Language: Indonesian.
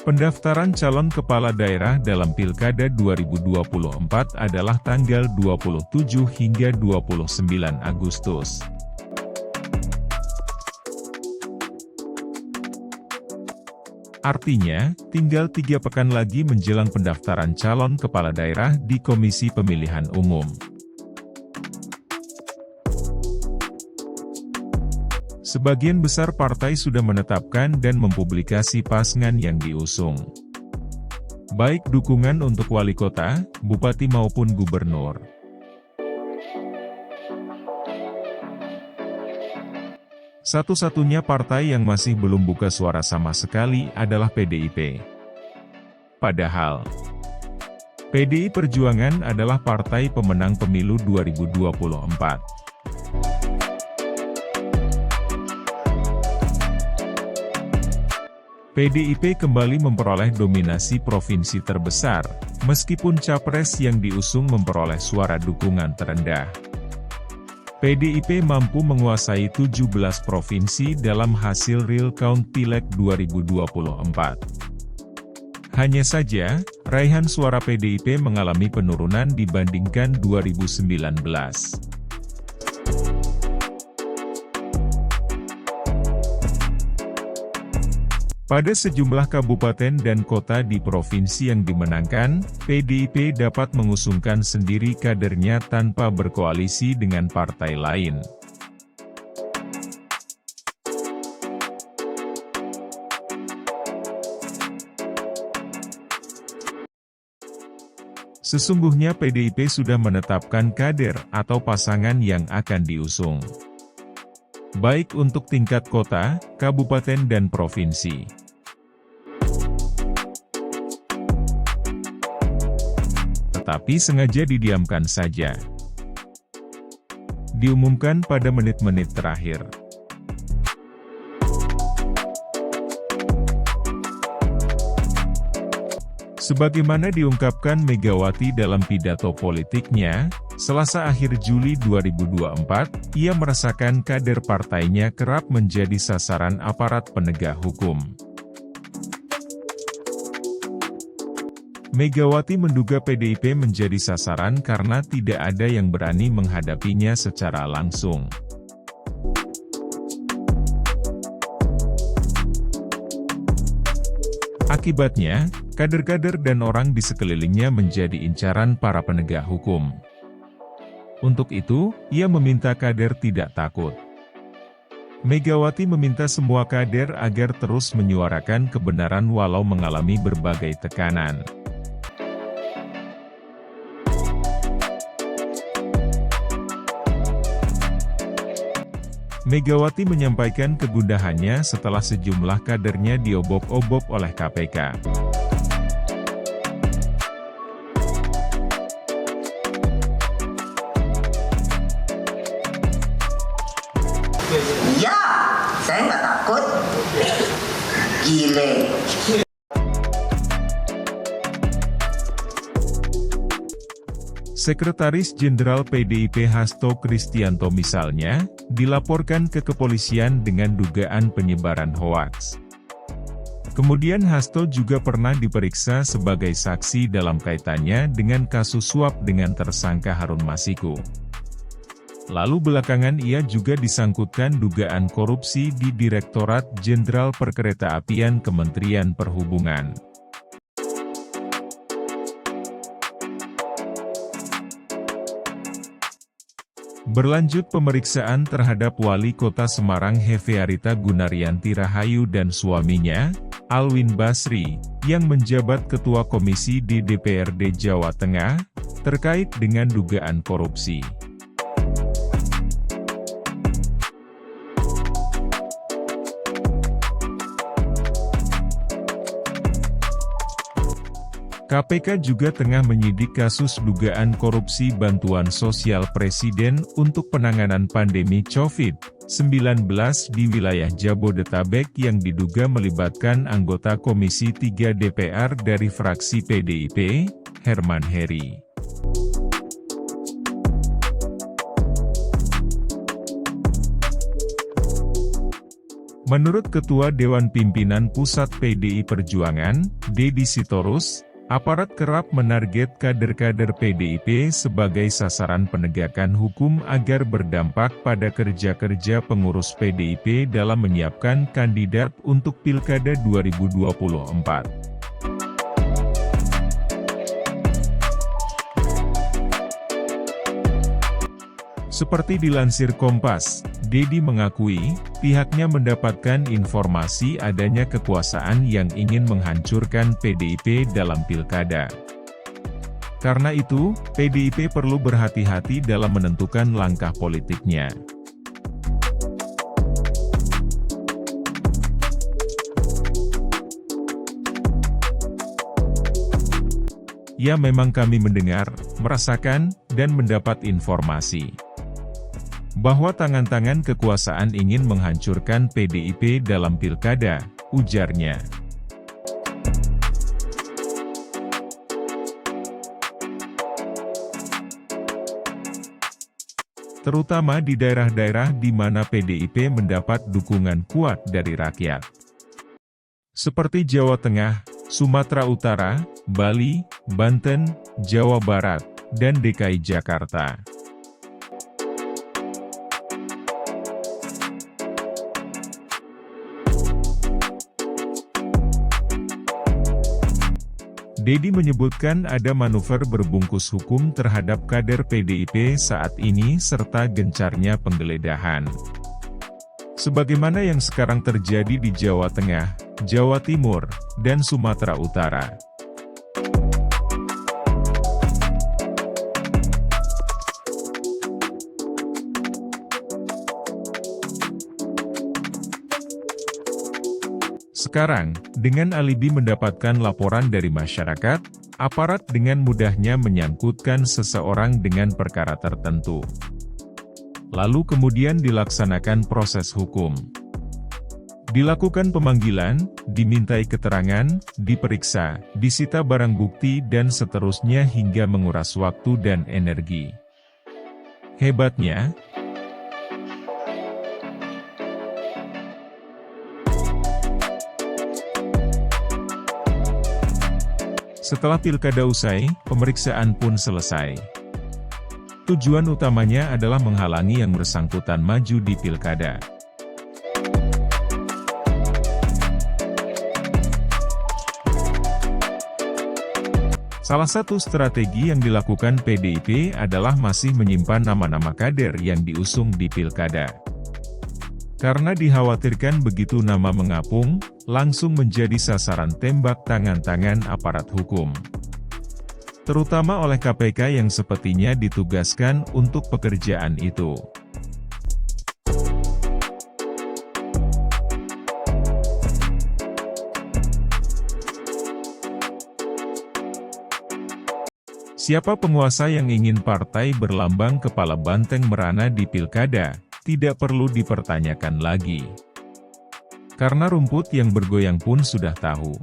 Pendaftaran calon kepala daerah dalam Pilkada 2024 adalah tanggal 27 hingga 29 Agustus. Artinya, tinggal 3 pekan lagi menjelang pendaftaran calon kepala daerah di Komisi Pemilihan Umum. Sebagian besar partai sudah menetapkan dan mempublikasi pasangan yang diusung. Baik dukungan untuk wali kota, bupati maupun gubernur. Satu-satunya partai yang masih belum buka suara sama sekali adalah PDIP. Padahal, PDI Perjuangan adalah partai pemenang pemilu 2024. PDIP kembali memperoleh dominasi provinsi terbesar, meskipun capres yang diusung memperoleh suara dukungan terendah. PDIP mampu menguasai 17 provinsi dalam hasil real count Pileg 2024. Hanya saja, raihan suara PDIP mengalami penurunan dibandingkan 2019. Pada sejumlah kabupaten dan kota di provinsi yang dimenangkan, PDIP dapat mengusungkan sendiri kadernya tanpa berkoalisi dengan partai lain. Sesungguhnya PDIP sudah menetapkan kader atau pasangan yang akan diusung, baik untuk tingkat kota, kabupaten dan provinsi. Tetapi sengaja didiamkan saja. Diumumkan pada menit-menit terakhir. Sebagaimana diungkapkan Megawati dalam pidato politiknya, Selasa akhir Juli 2024, ia merasakan kader partainya kerap menjadi sasaran aparat penegak hukum. Megawati menduga PDIP menjadi sasaran karena tidak ada yang berani menghadapinya secara langsung. Akibatnya, kader-kader dan orang di sekelilingnya menjadi incaran para penegak hukum. Untuk itu, ia meminta kader tidak takut. Megawati meminta semua kader agar terus menyuarakan kebenaran walau mengalami berbagai tekanan. Megawati menyampaikan kegundahannya setelah sejumlah kadernya diobok-obok oleh KPK. Ya, saya nggak takut. Gile. Sekretaris Jenderal PDIP Hasto Kristianto misalnya, dilaporkan ke kepolisian dengan dugaan penyebaran hoaks. Kemudian Hasto juga pernah diperiksa sebagai saksi dalam kaitannya dengan kasus suap dengan tersangka Harun Masiku. Lalu belakangan ia juga disangkutkan dugaan korupsi di Direktorat Jenderal Perkeretaapian Kementerian Perhubungan. Berlanjut pemeriksaan terhadap Wali Kota Semarang Hefearita Gunaryanti Rahayu dan suaminya, Alwin Basri, yang menjabat Ketua Komisi di DPRD Jawa Tengah, terkait dengan dugaan korupsi. KPK juga tengah menyidik kasus dugaan korupsi bantuan sosial Presiden untuk penanganan pandemi COVID-19 di wilayah Jabodetabek yang diduga melibatkan anggota Komisi 3 DPR dari fraksi PDIP, Herman Heri. Menurut Ketua Dewan Pimpinan Pusat PDI Perjuangan, Deddy Sitorus, aparat kerap menarget kader-kader PDIP sebagai sasaran penegakan hukum agar berdampak pada kerja-kerja pengurus PDIP dalam menyiapkan kandidat untuk Pilkada 2024. Seperti dilansir Kompas, Deddy mengakui, pihaknya mendapatkan informasi adanya kekuasaan yang ingin menghancurkan PDIP dalam pilkada. Karena itu, PDIP perlu berhati-hati dalam menentukan langkah politiknya. Ya, memang kami mendengar, merasakan, dan mendapat informasi bahwa tangan-tangan kekuasaan ingin menghancurkan PDIP dalam pilkada, ujarnya. Terutama di daerah-daerah di mana PDIP mendapat dukungan kuat dari rakyat. Seperti Jawa Tengah, Sumatera Utara, Bali, Banten, Jawa Barat, dan DKI Jakarta. Deddy menyebutkan ada manuver berbungkus hukum terhadap kader PDIP saat ini serta gencarnya penggeledahan. Sebagaimana yang sekarang terjadi di Jawa Tengah, Jawa Timur, dan Sumatera Utara. Sekarang, dengan alibi mendapatkan laporan dari masyarakat, aparat dengan mudahnya menyangkutkan seseorang dengan perkara tertentu. Lalu kemudian dilaksanakan proses hukum. Dilakukan pemanggilan, dimintai keterangan, diperiksa, disita barang bukti dan seterusnya hingga menguras waktu dan energi. Hebatnya, setelah pilkada usai, pemeriksaan pun selesai. Tujuan utamanya adalah menghalangi yang bersangkutan maju di pilkada. Salah satu strategi yang dilakukan PDIP adalah masih menyimpan nama-nama kader yang diusung di pilkada. Karena dikhawatirkan begitu nama mengapung, langsung menjadi sasaran tembak tangan-tangan aparat hukum. Terutama oleh KPK yang sepertinya ditugaskan untuk pekerjaan itu. Siapa penguasa yang ingin partai berlambang kepala banteng merana di pilkada, tidak perlu dipertanyakan lagi. Karena rumput yang bergoyang pun sudah tahu.